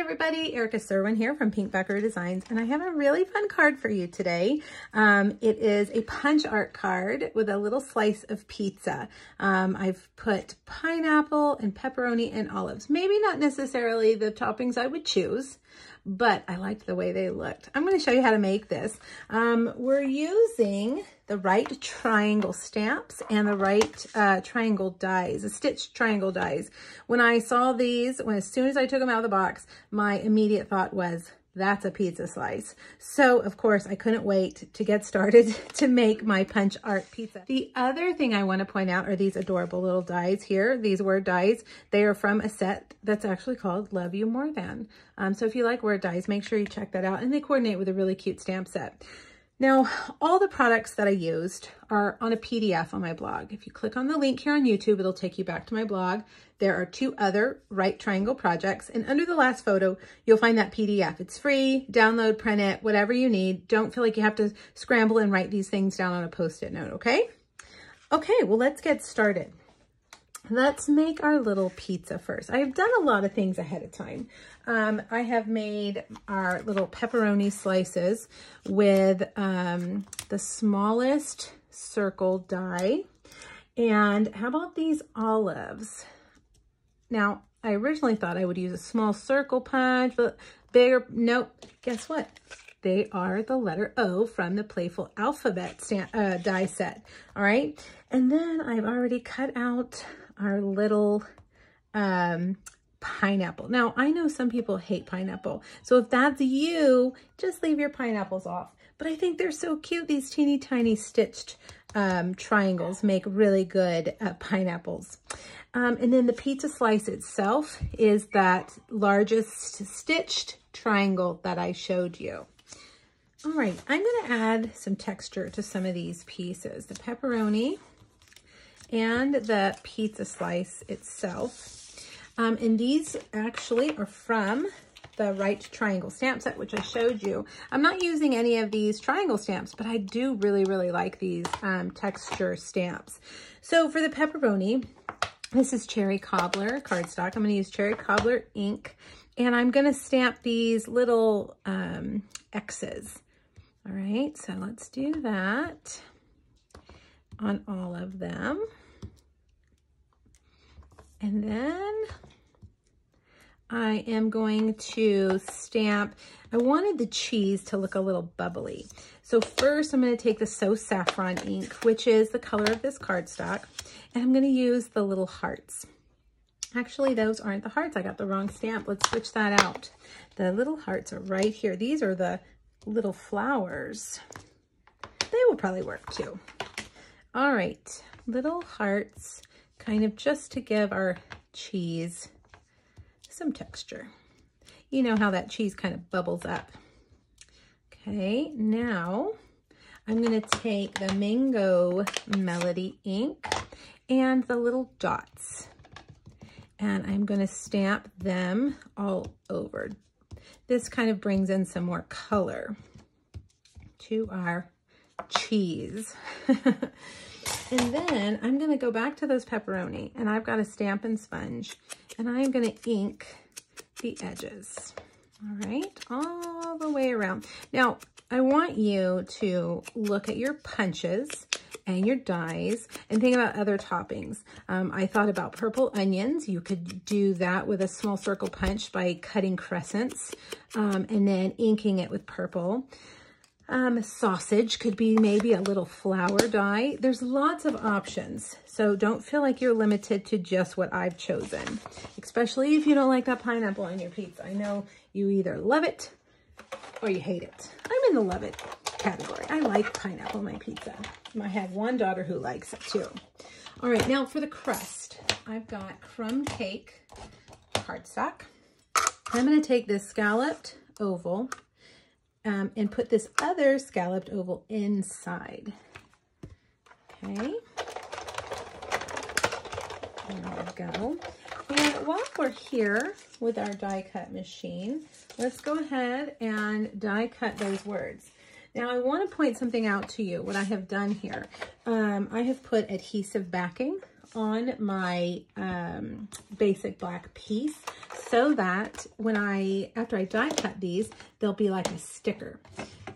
everybody, Erica Serwin here from Pink Buckaroo Designs, and I have a really fun card for you today. It is a punch art card with a little slice of pizza. I've put pineapple and pepperoni and olives. Maybe not necessarily the toppings I would choose, but I liked the way they looked. I'm going to show you how to make this. We're using the right triangle stamps and the right triangle dies, the stitched triangle dies. When I saw these, as soon as I took them out of the box, my immediate thought was, that's a pizza slice. So of course I couldn't wait to get started to make my punch art pizza. The other thing I want to point out are these adorable little dies here. These word dies, they are from a set that's actually called Love You More Than. So if you like word dies, make sure you check that out, and they coordinate with a really cute stamp set. Now, all the products that I used are on a PDF on my blog. If you click on the link here on YouTube, it'll take you back to my blog. There are 2 other right triangle projects, and under the last photo, you'll find that PDF. It's free, download, print it, whatever you need. Don't feel like you have to scramble and write these things down on a Post-it note, okay? Okay, well, let's get started. Let's make our little pizza first. I've done a lot of things ahead of time. I have made our little pepperoni slices with the smallest circle die. And how about these olives? Now, I originally thought I would use a small circle punch, but bigger. Nope. Guess what? They are the letter O from the Playful Alphabet die set. All right. And then I've already cut out our little pineapple. Now, I know some people hate pineapple. So if that's you, just leave your pineapples off. But I think they're so cute. These teeny tiny stitched triangles make really good pineapples. And then the pizza slice itself is that largest stitched triangle that I showed you. All right, I'm going to add some texture to some of these pieces. The pepperoni and the pizza slice itself. And these actually are from the right triangle stamp set, which I showed you. I'm not using any of these triangle stamps, but I do really, really like these texture stamps. So for the pepperoni, this is Cherry Cobbler cardstock. I'm going to use Cherry Cobbler ink, and I'm going to stamp these little X's. All right, so let's do that on all of them. And then I am going to stamp, I wanted the cheese to look a little bubbly. So first I'm going to take the So Saffron ink, which is the color of this cardstock, and I'm going to use the little hearts. Actually, those aren't the hearts. I got the wrong stamp. Let's switch that out. The little hearts are right here. These are the little flowers. They will probably work too. All right, little hearts, kind of just to give our cheese some texture. You know how that cheese kind of bubbles up. Okay, now I'm going to take the Mango Melody ink and the little dots, and I'm going to stamp them all over. This kind of brings in some more color to our cheese. And then I'm going to go back to those pepperoni, and I've got a Stampin' Sponge, and I'm going to ink the edges. All right, all the way around. Now, I want you to look at your punches and your dies and think about other toppings. I thought about purple onions. You could do that with a small circle punch by cutting crescents and then inking it with purple. Sausage could be maybe a little flower die. There's lots of options, so don't feel like you're limited to just what I've chosen, especially if you don't like that pineapple on your pizza. I know you either love it or you hate it. I'm in the love it category. I like pineapple on my pizza. I have one daughter who likes it too. All right, now for the crust, I've got crumb cake cardstock. I'm going to take this scalloped oval and put this other scalloped oval inside. Okay. There we go. And while we're here with our die cut machine, let's go ahead and die cut those words. Now I want to point something out to you, what I have done here. I have put adhesive backing on my basic black piece so that when after I die cut these, they'll be like a sticker.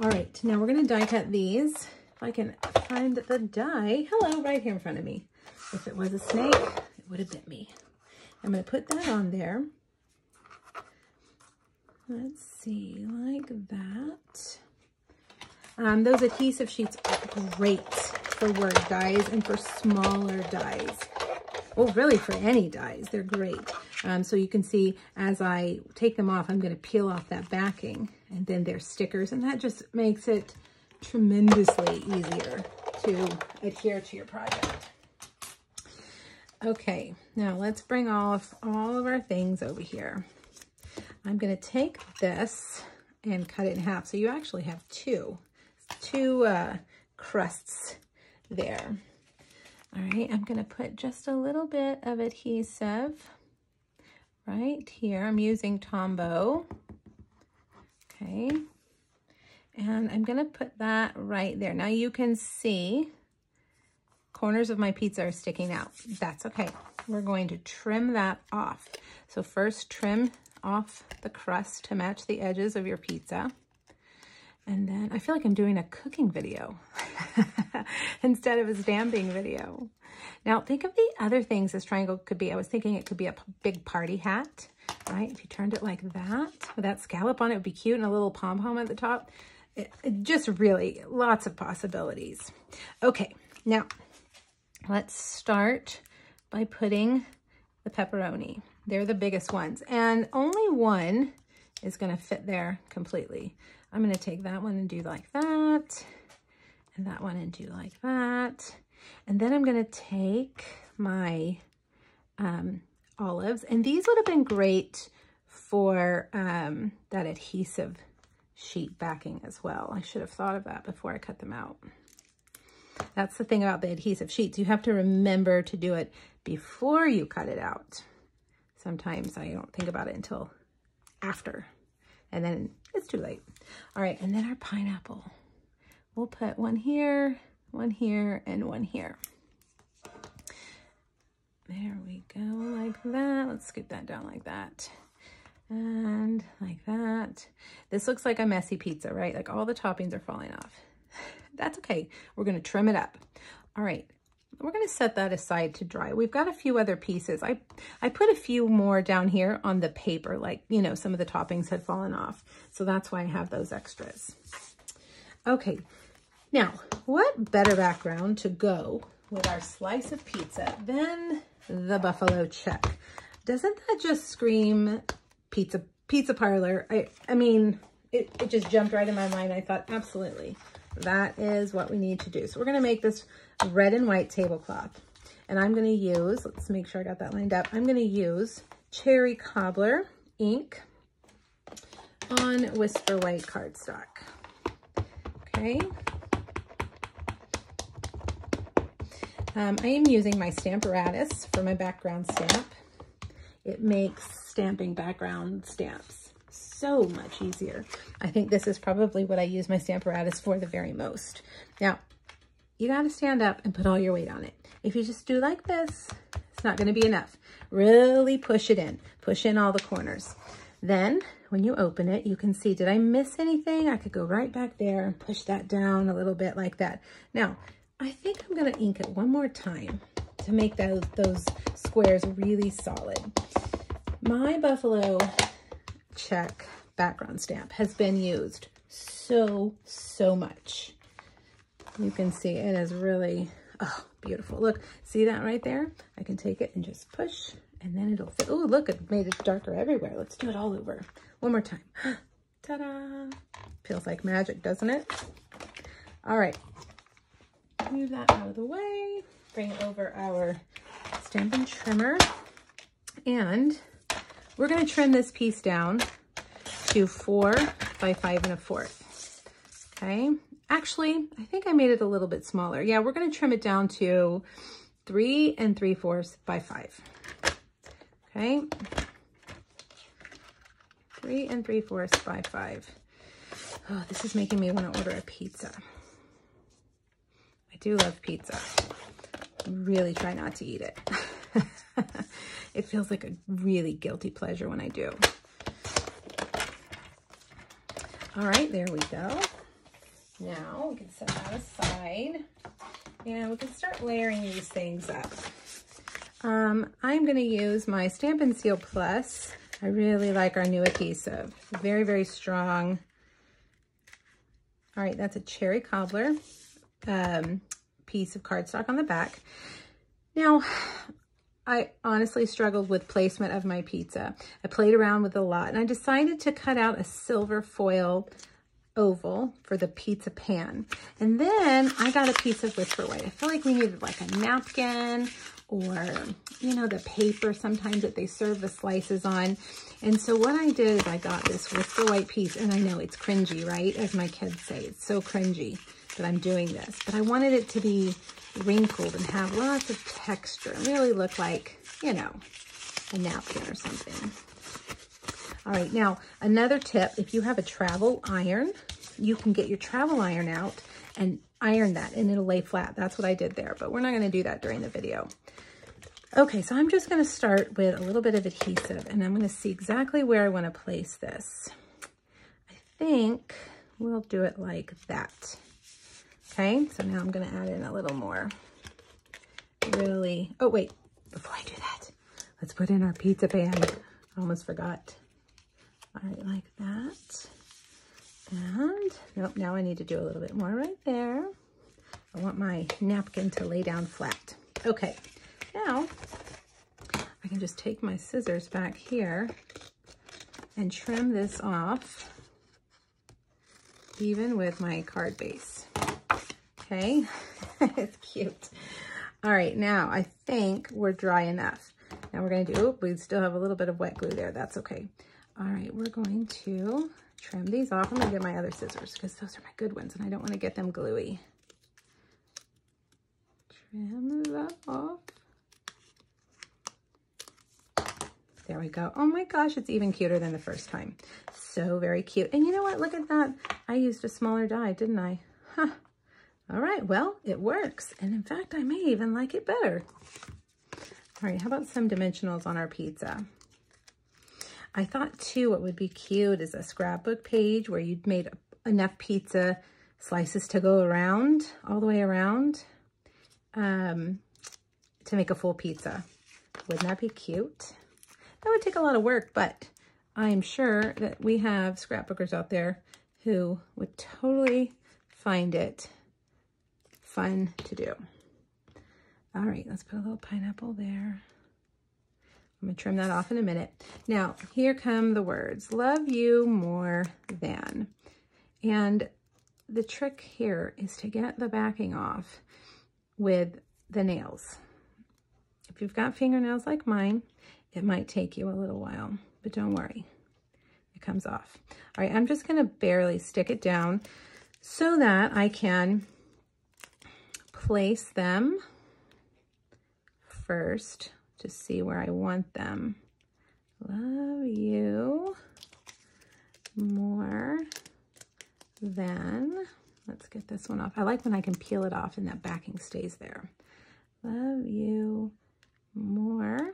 All right, now we're gonna die cut these. If I can find the die, hello, right here in front of me. If it was a snake, it would have bit me. I'm gonna put that on there. Let's see, like that. Those adhesive sheets are great for word dies and for smaller dies. Well, really for any dies, they're great. So you can see as I take them off, I'm going to peel off that backing, and then they're stickers, and that just makes it tremendously easier to adhere to your project. Okay, now let's bring off all of our things over here. I'm going to take this and cut it in half. So you actually have two crusts there. All right, I'm going to put just a little bit of adhesive right here. I'm using Tombow. Okay, and I'm going to put that right there. Now you can see corners of my pizza are sticking out. That's okay. We're going to trim that off. So first trim off the crust to match the edges of your pizza. And then I feel like I'm doing a cooking video instead of a stamping video. Now think of the other things this triangle could be. I was thinking it could be a big party hat, right? If you turned it like that, with that scallop on it, would be cute, and a little pom-pom at the top. It just really lots of possibilities. Okay, now let's start by putting the pepperoni. They're the biggest ones, and only one is going to fit there completely. I'm going to take that one and do like that, and that one and do like that. And then I'm going to take my olives, and these would have been great for that adhesive sheet backing as well. I should have thought of that before I cut them out. That's the thing about the adhesive sheets. You have to remember to do it before you cut it out. Sometimes I don't think about it until after, and then it's too late. All right, and then our pineapple. We'll put one here, and one here. There we go, like that. Let's scoop that down like that. And like that. This looks like a messy pizza, right? Like all the toppings are falling off. That's okay. We're going to trim it up. All right. We're going to set that aside to dry. We've got a few other pieces. I put a few more down here on the paper, like, you know, some of the toppings had fallen off. So that's why I have those extras. Okay. Now, what better background to go with our slice of pizza than the buffalo check? Doesn't that just scream pizza parlor? I mean, it just jumped right in my mind. I thought, absolutely. That is what we need to do. So we're going to make this red and white tablecloth. And I'm going to use, let's make sure I got that lined up. I'm going to use Cherry Cobbler ink on Whisper White cardstock. Okay. I am using my Stamparatus for my background stamp. It makes stamping background stamps so much easier. I think this is probably what I use my Stamparatus for the very most. Now, you got to stand up and put all your weight on it. If you just do like this, it's not going to be enough. Really push it in. Push in all the corners. Then, when you open it, you can see, did I miss anything? I could go right back there and push that down a little bit like that. Now, I think I'm going to ink it one more time to make those squares really solid. My buffalo check background stamp has been used so much. You can see it is really, oh, beautiful. Look, see that right there? I can take it and just push, and then it'll fit. Oh, look, it made it darker everywhere. Let's do it all over. One more time. Ta-da! Feels like magic, doesn't it? All right. Move that out of the way. Bring over our Stampin' Trimmer. And we're going to trim this piece down to 4 by 5 1/4. Okay. Actually, I think I made it a little bit smaller. Yeah, we're going to trim it down to 3 3/4 by 5. Okay. 3 3/4 by 5. Oh, this is making me want to order a pizza. I do love pizza. really try not to eat it. It feels like a really guilty pleasure when I do. All right, there we go. Now we can set that aside and we can start layering these things up. I'm going to use my Stampin' Seal Plus. I really like our new adhesive. Very, very strong. All right, that's a cherry cobbler piece of cardstock on the back. Now, I honestly struggled with placement of my pizza. I played around with a lot and I decided to cut out a silver foil oval for the pizza pan. And then I got a piece of Whisper White. I feel like we needed like a napkin or, you know, the paper sometimes that they serve the slices on. And so what I did is I got this Whisper White piece, and I know it's cringy, right? As my kids say, it's so cringy that I'm doing this, but I wanted it to be wrinkled and have lots of texture and really look like, you know, a napkin or something. All right, now another tip, if you have a travel iron, you can get your travel iron out and iron that and it'll lay flat. That's what I did there, but we're not gonna do that during the video. Okay, so I'm just gonna start with a little bit of adhesive and I'm gonna see exactly where I wanna place this. I think we'll do it like that. Okay, so now I'm gonna add in a little more. Really, oh wait, before I do that, let's put in our pizza pan. I almost forgot. All right, like that. And, nope, now I need to do a little bit more right there. I want my napkin to lay down flat. Okay, now I can just take my scissors back here and trim this off, even with my card base. Okay, it's cute. All right, now I think we're dry enough. Now we're gonna do, we still have a little bit of wet glue there, that's okay. All right, we're going to trim these off. I'm gonna get my other scissors because those are my good ones and I don't wanna get them gluey. Trim that off. There we go. Oh my gosh, it's even cuter than the first time. So very cute. And you know what, look at that. I used a smaller die, didn't I? Huh. All right, well, it works. And in fact, I may even like it better. All right, how about some dimensionals on our pizza? I thought too, what would be cute is a scrapbook page where you'd made enough pizza slices to go around, all the way around, to make a full pizza. Wouldn't that be cute? That would take a lot of work, but I'm sure that we have scrapbookers out there who would totally find it fun to do. All right, let's put a little pineapple there. I'm gonna trim that off in a minute. Now, here come the words, love you more than. And the trick here is to get the backing off with the nails. If you've got fingernails like mine, it might take you a little while, but don't worry, it comes off. All right, I'm just gonna barely stick it down so that I can place them first to see where I want them. Love you more than, let's get this one off. I like when I can peel it off and that backing stays there. Love you more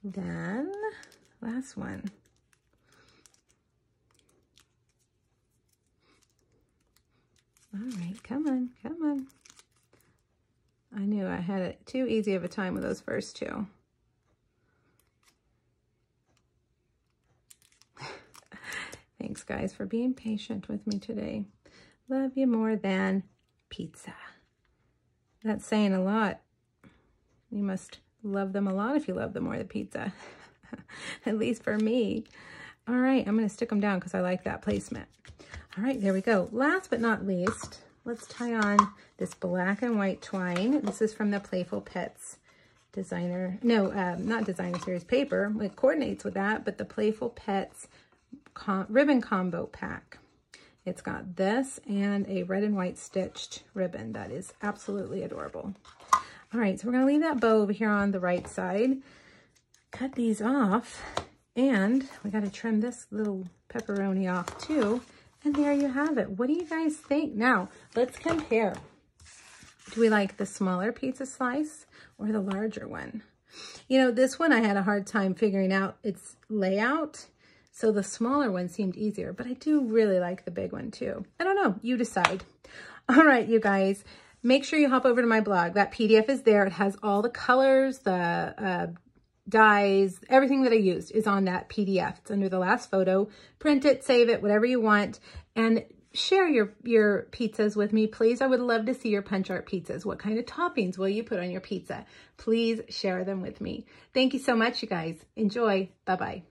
than, last one. All right, come on, come on. I knew I had it too easy of a time with those first two. Thanks, guys, for being patient with me today. Love you more than pizza. That's saying a lot. You must love them a lot if you love them more than pizza. At least for me. All right, I'm going to stick them down because I like that placement. All right, there we go. Last but not least, let's tie on this black and white twine. This is from the Playful Pets designer, no, not designer series paper. It coordinates with that, but the Playful Pets ribbon combo pack. It's got this and a red and white stitched ribbon that is absolutely adorable. All right, so we're gonna leave that bow over here on the right side, cut these off, and we gotta trim this little pepperoni off too. And there you have it. What do you guys think? Now, let's compare. Do we like the smaller pizza slice or the larger one? You know, this one I had a hard time figuring out its layout, so the smaller one seemed easier, but I do really like the big one too. I don't know, you decide. All right, you guys, make sure you hop over to my blog. That PDF is there. It has all the colors, the dyes, everything that I used is on that PDF. It's under the last photo. Print it, save it, whatever you want, and share your pizzas with me, please. I would love to see your punch art pizzas. What kind of toppings will you put on your pizza? Please share them with me. Thank you so much, you guys. Enjoy. Bye-bye.